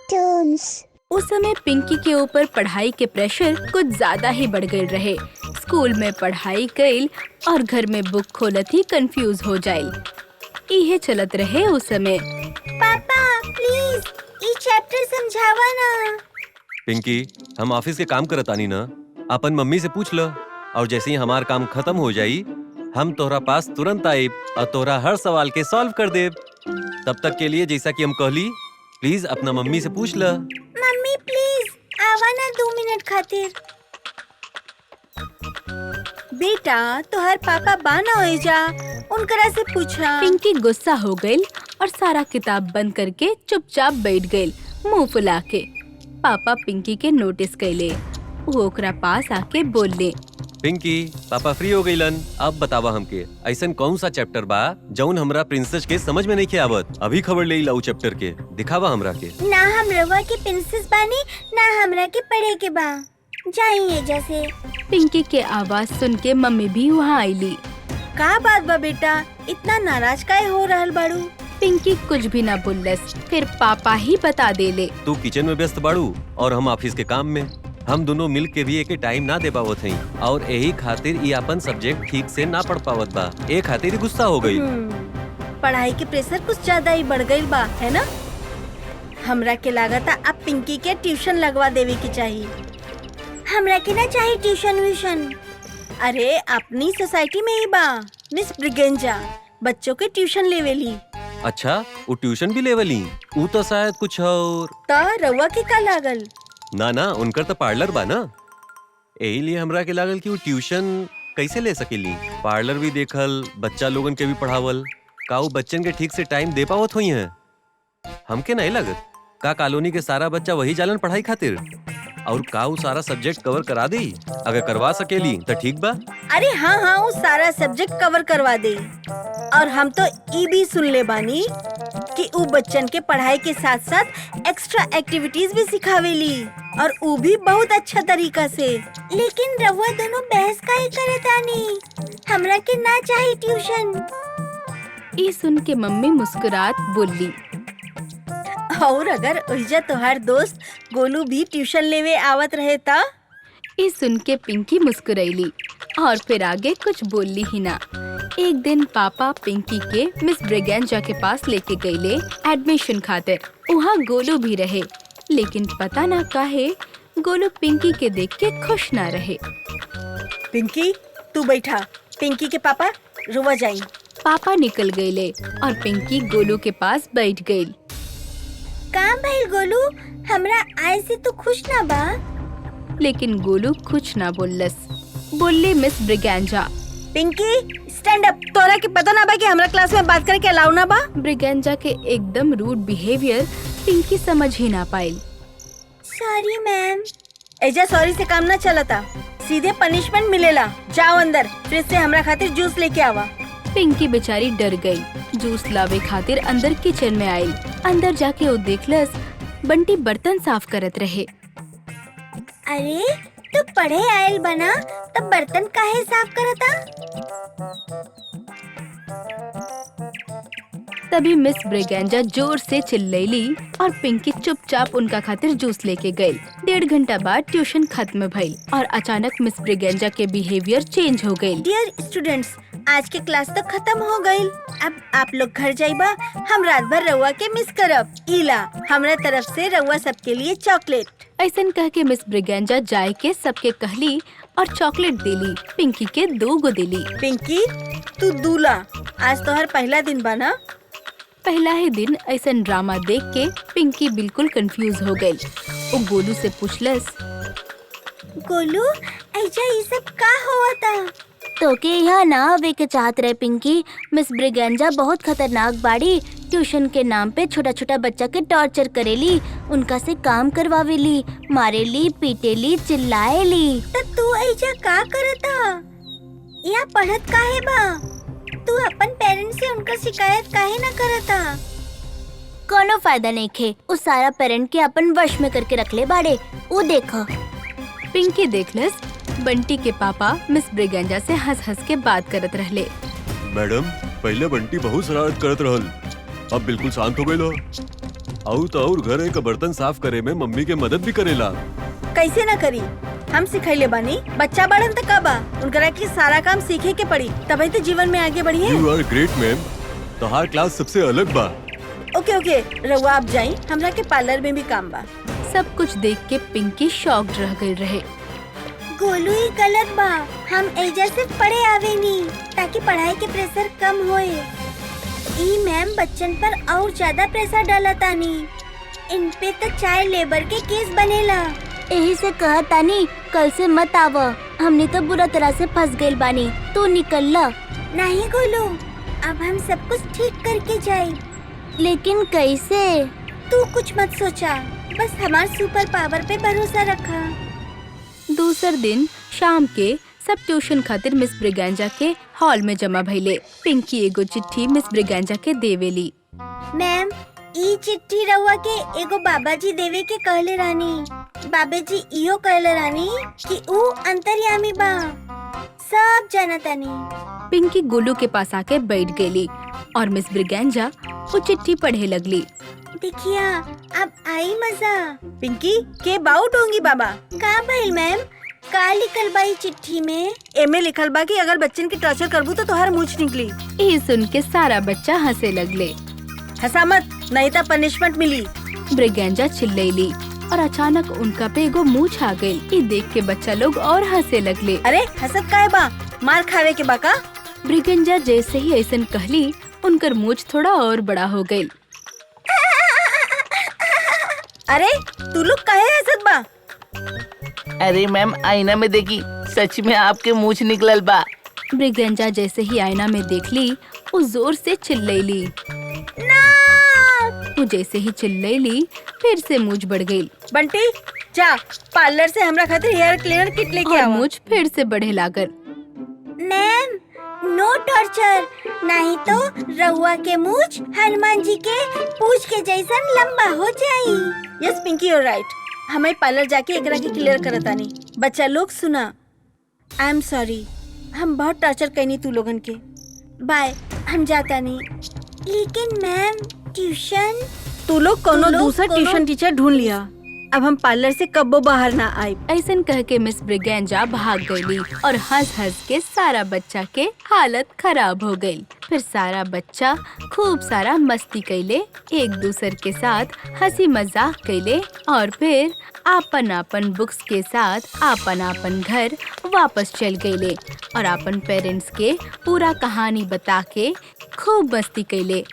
cartoons. उस समय पिंकी के ऊपर पढ़ाई के प्रेशर कुछ ज्यादा ही बढ़ गए रहे। स्कूल में पढ़ाई कइल और घर में बुक खोलत ही कंफ्यूज हो जाइल। इहे चलत रहे उस समय। पापा प्लीज ई चैप्टर समझावा ना। पिंकी, हम ऑफिस के काम करत आनी ना, अपन मम्मी से पूछ लो और जैसे ही हमार काम खत्म हो जाई हम तोहरा पास तुरंत आइब और तोहरा हर सवाल के सॉल्व कर देब। तब तक के लिए जैसा कि हम कहली, प्लीज अपना मम्मी से पूछ ल। मम्मी प्लीज आवा ना 2 मिनट खातिर। बेटा तोहर पापा बाना हो जा, उनकरा से पूछा। पिंकी गुस्सा हो गई और सारा किताब बंद करके चुपचाप बैठ गई मुंह फुला के। पापा पिंकी के नोटिस कैले। वो ओकरा पास आके बोले, पिंकी, पापा फ्री हो गईलन, अब बतावा हमके ऐसन कौन सा चैप्टर बा जौन हमरा प्रिंसेस के समझ में नहीं के आवत। अभी खबर ले लाऊ चैप्टर के, दिखावा हमरा के। ना हम रवा के प्रिंसेस बानी, ना हमरा के पढ़े के बा। जाइए जैसे। पिंकी के आवाज सुन के मम्मी भी वहाँ आईली। का बात बा बेटा, इतना नाराज काहे हो रहल बाड़ू? पिंकी कुछ भी ना बोलस। फिर पापा ही बता देले। तू किचन में व्यस्त बाड़ू और हम ऑफिस के काम में। हम दोनों मिल के भी एक टाइम ना दे पावत हई और यही खातिर ये अपन सब्जेक्ट ठीक से ना पढ़ पावत बा। ए खातिर ही गुस्सा हो गई। पढ़ाई के प्रेशर कुछ ज्यादा ही बढ़ गई बा, है ना? हमरा के लागता अब पिंकी के ट्यूशन लगवा देवे की चाहिए। हमरा के ना चाहिए ट्यूशन व्यूशन। अरे अपनी सोसाइटी में ही बा मिस ब्रिगेंजा, बच्चों के ट्यूशन लेवेली। अच्छा, वो ट्यूशन भी लेवली? वो तो शायद कुछ और। ता रउआ के का लागल? ना ना, उनकर तो पार्लर बा ना, यही लिए हमरा के लागल कि वो ट्यूशन कैसे ले सकेली। पार्लर भी देखल, बच्चा लोगन के भी पढ़ावल। का वो बच्चन के ठीक से टाइम दे पावत हुई है? हमके नहीं लगत। का कॉलोनी के सारा बच्चा वही जालन पढ़ाई खातिर? और का वो सारा सब्जेक्ट कवर करा दी? अगर करवा सकेली तो ठीक बा। अरे हाँ हाँ, वो सारा सब्जेक्ट कवर करवा दे। और हम तो ये भी सुन ले बानी कि वो बच्चन के पढ़ाई के साथ साथ एक्स्ट्रा एक्टिविटीज भी सिखावेली, और वो भी बहुत अच्छा तरीका से। लेकिन रवा दोनों बहस का ही करतानी। हमरा के ना चाहिए ट्यूशन। ये सुन के मम्मी मुस्कुरात बोली, और अगर ओहिजा तोहार दोस्त गोलू भी ट्यूशन लेवे आवत रहे ता? ये सुन के पिंकी मुस्कुराईली और फिर आगे कुछ बोली ही ना। एक दिन पापा पिंकी के मिस ब्रिगेंजा के पास लेके गईले एडमिशन खातिर। वहाँ गोलू भी रहे, लेकिन पता ना काहे गोलू पिंकी के देख के खुश ना रहे। पिंकी तू बैठा, पिंकी के पापा रुआ जाई। पापा निकल गईले और पिंकी गोलू के पास बैठ गई। काम भाई गोलू, हमरा आए से तू खुश ना बा? लेकिन गोलू कुछ ना बोलस। बोली miss Braganza, Pinky stand up. तोरा के पता ना बा कि हमरा क्लास में बात करे के अलाउ ना बा? ब्रिगेंजा के एकदम रूड बिहेवियर पिंकी समझ ही ना पाई। Sorry ma'am. एजा सॉरी से काम ना चलता, सीधे पनिशमेंट मिलेला। जाओ अंदर, फ्रिज से हमरा खातिर जूस लेके आवा। पिंकी बेचारी डर गई। जूस लावे खातिर अंदर किचन में आई। अंदर जाके वो देखलस बंटी बर्तन साफ करत रहे। अरे तू पढ़े आयल बना, तब बर्तन काहे साफ करता? तभी मिस ब्रिगेंजा जोर से चिल्लैली और पिंकी चुपचाप उनका खातिर जूस लेके गई। 1.5 घंटा बाद ट्यूशन खत्म भइल और अचानक मिस ब्रिगेंजा के बिहेवियर चेंज हो गई। डियर स्टूडेंट्स, आज के क्लास तो खत्म हो गई। अब आप लोग घर जाइबा, हम रात भर रउआ के मिस करब। इला हमरा तरफ से रउआ सबके लिए चॉकलेट। ऐसन कह के मिस ब्रिगेंजा जाए के सबके कहली और चॉकलेट दिली। पिंकी के 2 गो दिली। पिंकी तू दूला, आज तोहर पहला दिन बा ना? पहला ही दिन ऐसन ड्रामा देख के पिंकी बिल्कुल कंफ्यूज हो गई। वो गोलू से पूछलस, गोलू ऐजा ये सब का हुआ था? तोके यहाँ ना आवे के चाहत रहे पिंकी। मिस ब्रिगेंजा बहुत खतरनाक बाड़ी। ट्यूशन के नाम पे छोटा छोटा बच्चा के टॉर्चर करेली, उनका से काम करवावेली, मारेली, पीटेली, चिल्लाएली। तो तू ऐजा का करता? या पढ़त काहे बा? तू अपन पेरेंट्स से उनका शिकायत काहे ना करता? कोनो फायदा नहीं खे। उस सारा पेरेंट के अपन वश में करके रख ले बाड़े। वो देखो। पिंकी देखलस बंटी के पापा मिस ब्रिगेंजा से हंस हंस के बात करत रहले। मैडम, पहले बंटी बहुत शरारत करत रहल, अब बिल्कुल शांत हो गइल। और घर के बर्तन साफ करे में मम्मी के मदद भी करेला। कैसे ना करी, हम सिखैले बानी। बच्चा बड़न तक का बा, उनकरा के सारा काम सीखे के पड़ी, तभी तो जीवन में आगे बढ़ी है। यू आर ग्रेट मैम, तोहार क्लास सबसे अलग बा। ओके ओके रहुआ आप जाई, हमरा के पार्लर में भी काम बा। सब कुछ देख के पिंकी शॉक्ड रह गई रहे। गोलू ही गलत बा। हम एजा सिर्फ पढ़े आवेनी ताकि पढ़ाई के प्रेशर कम होए। ई मैम बच्चन पर और ज्यादा प्रेशर डालतानी। इन पे तो चाइल्ड लेबर के केस बनेला। यही से कहा तानी कल से मत आव, हमने तो बुरा तरह से फंस गइल बानी, तू निकल ला। नहीं गोलू, अब हम सब कुछ ठीक करके जाए। लेकिन कैसे? तू कुछ मत सोचा, बस हमारे सुपर पावर पे भरोसा रखा। दूसर दिन शाम के सब ट्यूशन खातिर मिस ब्रिगेंजा के हॉल में जमा भइले। पिंकी एगो चिट्ठी मिस ब्रिगेंजा के देवेली। मैम, ई चिट्ठी रहुआ के एगो बाबाजी देवे के कहले रानी। बाबाजी इहो कहले रानी कि ऊ अंतर्यामी बा, सब जानतानी। पिंकी गोलू के पास आके बैठ गईली और मिस ब्रिगेंजा वो चिट्ठी पढ़े लगली। देखिया, अब आई मजा। पिंकी के बाउट होंगी बाबा। का भइल मैम? का लिखल बा ई चिट्ठी में? एमे लिखल बा कि अगर बच्चन की टॉर्चर करबू तो तोहर मूछ निकली। ये सुन के सारा बच्चा हंसे लगले। हंसा मत, नहीं तो पनिशमेंट मिली। ब्रिगेंजा चिल्लैली और अचानक उनका पे एगो मूछ आ गई। ये देख के बच्चा लोग और हंसे लगले। अरे हंसत काहे बा? मार खावे के बा का? ब्रिगेंजा जैसे ही ऐसन कहली, उनकर मूछ थोड़ा और बड़ा हो गई। अरे तू लोग काहे हंसत बा? अरे मैम, आईना में देखी, सच में आपके मूछ निकलल बा। ब्रिगेंजा जैसे ही आईना में देखली, वो जोर से चिल्लैली। वो जैसे ही चिल्लैली, फिर से मूछ बढ़ गई बंटी जा पार्लर से हमरा खातिर हेयर क्लीनर किट लेके और आओ। मूछ फिर से बढ़े लागल। मैम, नो टॉर्चर, नहीं तो रहुआ के मूछ हनुमान जी के पूछ के जैसन लंबा हो जाई। Yes Pinky, you right. हमें पार्लर जाके एकरा के क्लियर करतानी। बच्चा लोग सुना, आई एम सॉरी, हम बहुत टॉर्चर कैनी तू लोगन के। बाय, हम जाता नहीं। लेकिन मैम, ट्यूशन? तू लोग कोनो दूसरा ट्यूशन टीचर ढूंढ लिया। अब हम पार्लर से कब्बो बाहर ना आए। ऐसन कह के मिस ब्रिगेंजा भाग गईली और हंस हंस के सारा बच्चा के हालत खराब हो गई। फिर सारा बच्चा खूब सारा मस्ती कैले, एक दूसर के साथ हंसी मजाक कैले और फिर आपन आपन बुक्स के साथ आपन आपन घर वापस चल गईले और आपन पेरेंट्स के पूरा कहानी बता के खूब मस्ती कैले।